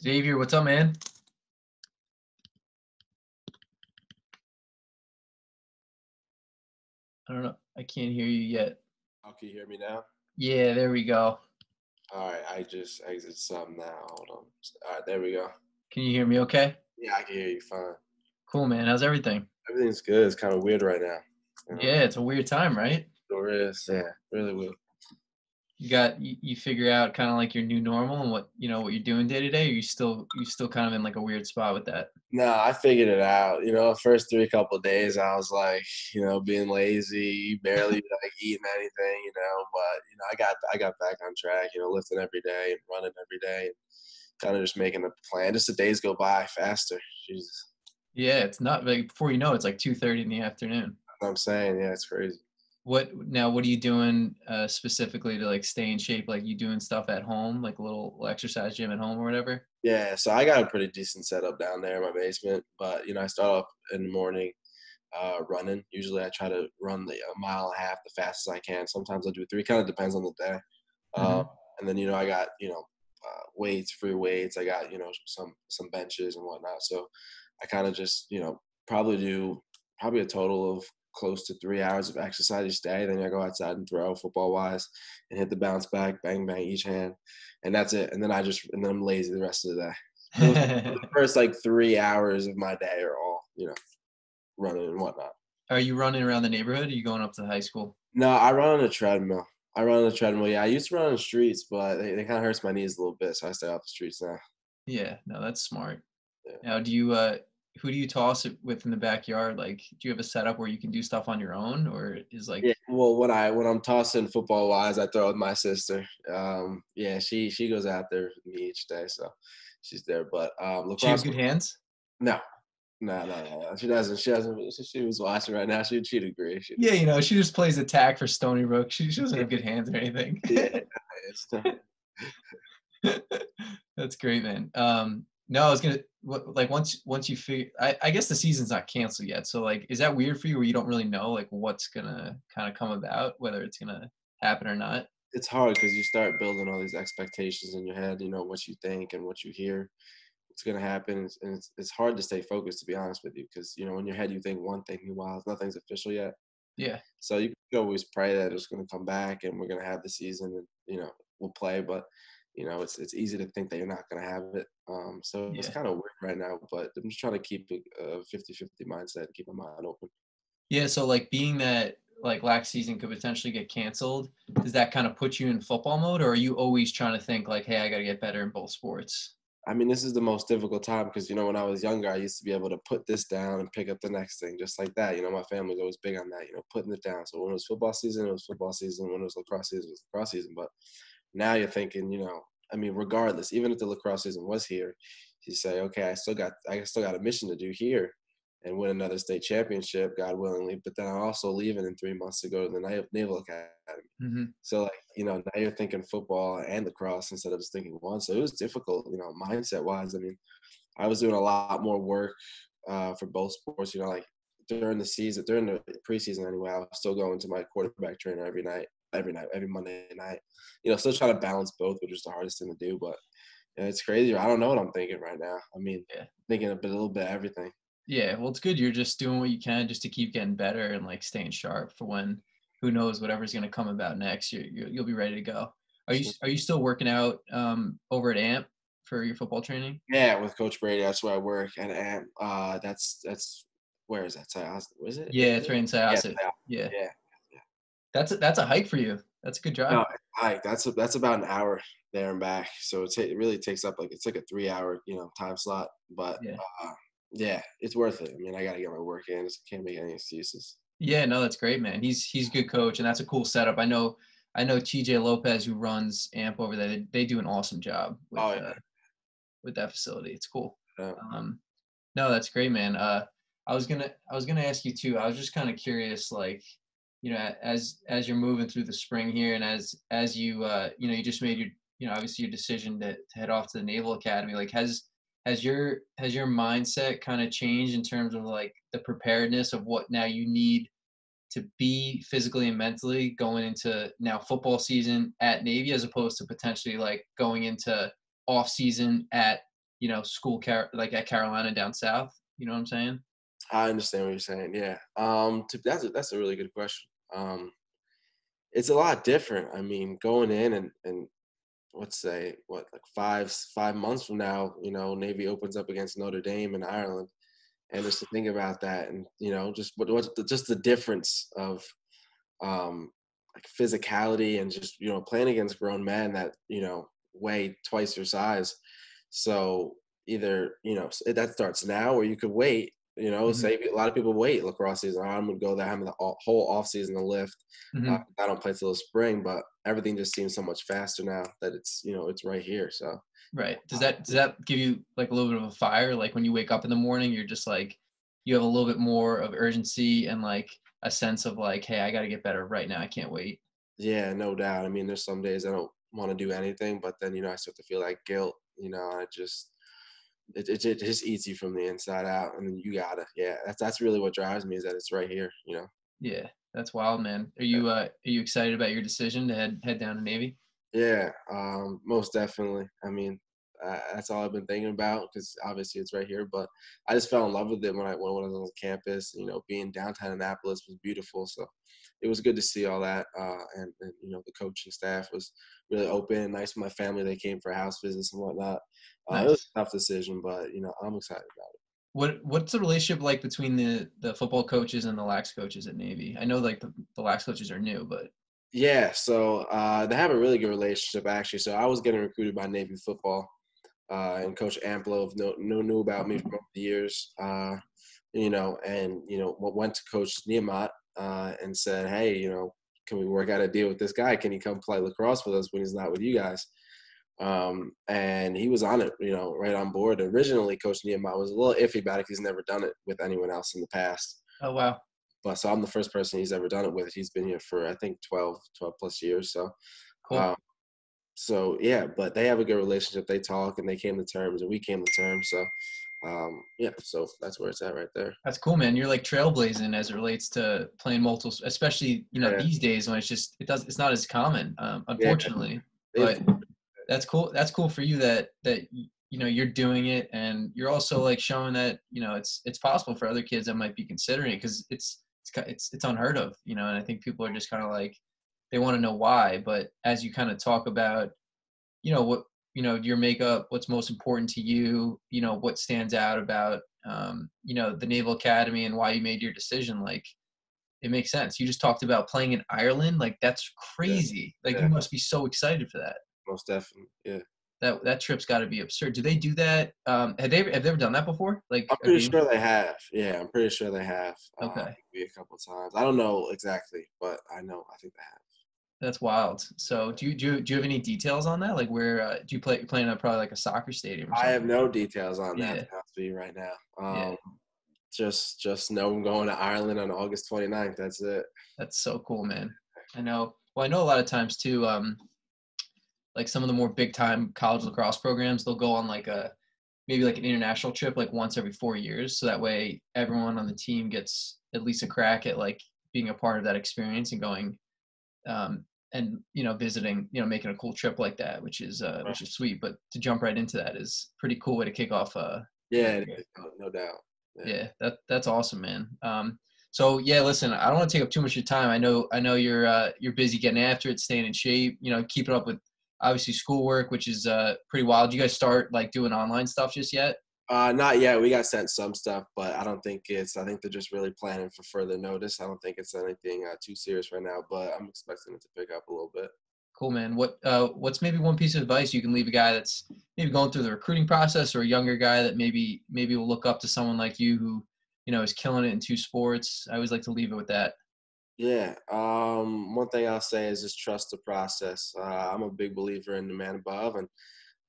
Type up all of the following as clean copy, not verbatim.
Xavier, what's up, man? I don't know. I can't hear you yet. Oh, can you hear me now? Yeah, there we go. All right, I just exited some now. Hold on. All right, there we go. Can you hear me okay? Yeah, I can hear you fine. Cool, man. How's everything? Everything's good. It's kind of weird right now. Yeah, it's a weird time, right? Sure is. Yeah, really weird. You figure out kind of like your new normal and what you're doing day to day, or you still kind of in like a weird spot with that. No, I figured it out. First three couple of days, I was like, being lazy, barely like eating anything, But I got back on track. Lifting every day and running every day, and kind of just making a plan. Just the days go by faster. Jesus, Yeah, it's not like before you know it's like 2:30 in the afternoon. what I'm saying, yeah, it's crazy. What are you doing specifically to like stay in shape? Like you doing stuff at home, like a little exercise gym at home or whatever? Yeah, so I got a pretty decent setup down there in my basement, but I start off in the morning running. Usually, I try to run a mile and a half the fastest I can. Sometimes I do three. Kind of depends on the day. Um, Hmm. and then I got weights, free weights. I got some benches and whatnot. So I kind of just probably do probably a total of close to 3 hours of exercise each day. Then I go outside and throw football wise and hit the bounce back, bang bang each hand, and that's it. And then I'm lazy the rest of the day. The first like 3 hours of my day are all running and whatnot. Are you running around the neighborhood? Or are you going up to the high school? No, I run on a treadmill. I run on a treadmill. Yeah, I used to run on the streets, but they kind of hurts my knees a little bit, so I stay off the streets now. Yeah, no, that's smart. Yeah. Now, who do you toss it with in the backyard? Like, do you have a setup where you can do stuff on your own, or is like, Yeah. Well, when I'm tossing football wise, I throw with my sister. Yeah, she goes out there with me each day, so she's there. But she have lacrosse, good hands? no, no, no, no. She doesn't. She doesn't. She was watching right now. She'd agree. She'd Yeah, agree. she just plays attack for Stony Brook. She doesn't have good hands or anything. Yeah, it's That's great, man. No, I was gonna like once you figure. I guess the season's not canceled yet. So like, is that weird for you, where you don't really know like what's gonna kind of come about, whether it's gonna happen or not? it's hard because you start building all these expectations in your head. What you think and what you hear. What's going to happen, and it's hard to stay focused, to be honest with you, because in your head you think one thing, meanwhile nothing's official yet. Yeah, So you can always pray that it's going to come back and we're going to have the season, and we'll play. But it's easy to think that you're not going to have it. So it's yeah. kind of weird right now, but I'm just trying to keep a 50-50 mindset and keep my mind open. Yeah, so like being that like last season could potentially get canceled, does that kind of put you in football mode, or are you always trying to think like, hey, I got to get better in both sports? I mean, this is the most difficult time because when I was younger, I used to be able to put this down and pick up the next thing just like that. My family was always big on that, putting it down. So when it was football season, it was football season. When it was lacrosse season, it was lacrosse season. But now you're thinking, I mean, regardless, even if the lacrosse season was here, you say, okay, I still got a mission to do here and win another state championship, God willingly. But then I'm also leaving in 3 months to go to the Naval Academy. Hmm. So like, now you're thinking football and lacrosse instead of just thinking one. So it was difficult, mindset wise. I mean, I was doing a lot more work for both sports, like during the season, during the preseason anyway. I was still going to my quarterback trainer every Monday night. Still trying to balance both, which is the hardest thing to do. But it's crazy. I don't know what I'm thinking right now. I mean, Yeah. thinking a little bit of everything. Yeah, well, it's good. You're just doing what you can just to keep getting better and like staying sharp for when who knows whatever's going to come about next. You'll be ready to go. Are you still working out over at AMP for your football training? Yeah, with Coach Brady, that's where I work, and that's where is that? Was it? Yeah, it's right in Yeah, Syosset. Yeah, yeah, yeah. that's a hike for you. That's a good drive. No, that's about an hour there and back. So it really takes up it's like a 3 hour time slot. But Yeah. yeah, it's worth it. I mean, I got to get my work in. Just can't make any excuses. Yeah, no, that's great, man. He's a good coach, and that's a cool setup. I know TJ Lopez, who runs AMP over there. They do an awesome job Oh yeah, with that facility. It's cool. yeah. Um, no, that's great, man. I was gonna ask you too. I was just kind of curious, like, as you're moving through the spring here, and as you you just made your obviously your decision to head off to the Naval Academy. Like, has your mindset kind of changed in terms of like the preparedness of what now you need to be physically and mentally going into now football season at Navy, as opposed to potentially like going into off season at school like at Carolina down south. You know what I'm saying? I understand what you're saying. Yeah. That's a really good question. It's a lot different. I mean, going in and let's say what, like 5 months from now, Navy opens up against Notre Dame in Ireland, and just to think about that, and just just the difference of like physicality, and just playing against grown men that weigh twice your size. So either that starts now, or you could wait. Hmm. Say a lot of people wait lacrosse season. I'm gonna go there, having the whole off season to lift. Hmm. I don't play till the spring, but everything just seems so much faster now that it's right here. So Right. uh, Does that give you like a little bit of a fire? Like when you wake up in the morning, you're just like you have a little bit more of urgency and like a sense of like, hey, I got to get better right now. I can't wait. yeah, no doubt. I mean, there's some days I don't want to do anything, but then I start to feel like guilt. I just it just eats you from the inside out, and then you gotta, yeah, that's really what drives me, is that it's right here. Yeah, that's wild, man. Are you excited about your decision to head down to Navy? Yeah, most definitely. I mean, that's all I've been thinking about, because obviously it's right here. But I just fell in love with it when I was on campus. Being downtown Annapolis was beautiful, so it was good to see all that. And the coaching staff was really open and nice with my family. They came for house visits and whatnot. It was Nice. a tough decision, but I'm excited about it. What's the relationship like between the football coaches and the lax coaches at Navy? I know like the lax coaches are new, but Yeah, so they have a really good relationship, actually. So I was getting recruited by Navy football, and Coach Amplo knew about me for the years, and went to Coach Niamat and said, hey, can we work out a deal with this guy? Can he come play lacrosse with us when he's not with you guys? And he was on it, right on board. Originally, Coach Niamat was a little iffy about it, because he's never done it with anyone else in the past. oh wow, But so I'm the first person he's ever done it with. He's been here for, I think, 12 plus years. So, cool. um, yeah, but they have a good relationship. They talk and they came to terms, and we came to terms. So, yeah, so that's where it's at right there. That's cool, man. You're like trailblazing as it relates to playing multiple, especially Yeah, these days when it's not as common, yeah. unfortunately. They've, But that's cool. That's cool for you that you're doing it, and you're also like showing that it's possible for other kids that might be considering it, because it's unheard of, and I think people are just kind of like they want to know why. But as you kind of talk about what your makeup, what's most important to you, what stands out about the Naval Academy and why you made your decision, like it makes sense. You just talked about playing in Ireland, like that's yeah, crazy. Like yeah, you must be so excited for that. most definitely. Yeah, That trip's got to be absurd. Do they do that? Have they ever done that before, like I'm a pretty game? sure they have. Yeah, I'm pretty sure they have. Okay, Maybe a couple times. I don't know exactly, but I know. I think they have. that's wild. So do you have any details on that, like where do you play, you're playing at probably like a soccer stadium or I have something? no details on that, to Yeah, be honest with you right now. yeah, Just know I'm going to Ireland on August 29th. That's it. that's so cool, man. I know. Well, I know a lot of times too, like some of the more big time college lacrosse programs, they'll go on like a maybe like an international trip like once every 4 years, so that way everyone on the team gets at least a crack at like being a part of that experience and going and visiting, making a cool trip like that, which is sweet. But to jump right into that is pretty cool way to kick off Yeah, a it trip. is, no doubt. Yeah. Yeah, that's awesome, man. So yeah, listen, I don't want to take up too much of your time. I know you're busy getting after it, staying in shape, keeping up with obviously schoolwork, which is pretty wild. You guys start like doing online stuff just yet? Not yet. We got sent some stuff, but I don't think it's. I think they're just really planning for further notice. I don't think it's anything too serious right now, but I'm expecting it to pick up a little bit. Cool, man. What's maybe one piece of advice you can leave a guy that's maybe going through the recruiting process, or a younger guy that maybe will look up to someone like you who, is killing it in two sports? I always like to leave it with that. Yeah. One thing I'll say is just trust the process. I'm a big believer in the man above, and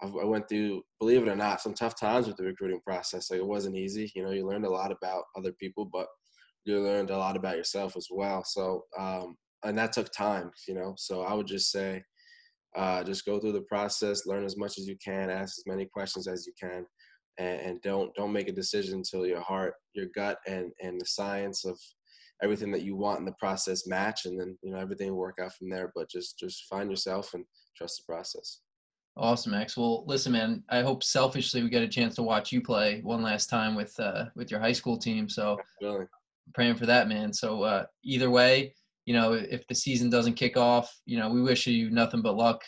I went through, believe it or not, some tough times with the recruiting process. Like, it wasn't easy. You learned a lot about other people, but you learned a lot about yourself as well. So, and that took time. So I would just say, just go through the process, learn as much as you can, ask as many questions as you can, and don't make a decision until your heart, your gut, and the science of everything that you want in the process match, and then everything will work out from there. But just find yourself and trust the process. Awesome, Max. Well, listen, man, I hope selfishly we get a chance to watch you play one last time with your high school team. So Really. I'm praying for that, man. So either way, if the season doesn't kick off, we wish you nothing but luck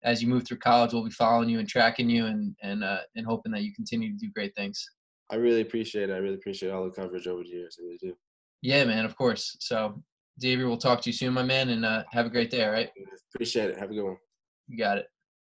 as you move through college. We'll be following you and tracking you and hoping that you continue to do great things. I really appreciate it. I really appreciate all the coverage over the years. I really do. Yeah, man, of course. So Xavier, we'll talk to you soon, my man, and have a great day. All right. Appreciate it. Have a good one. You got it.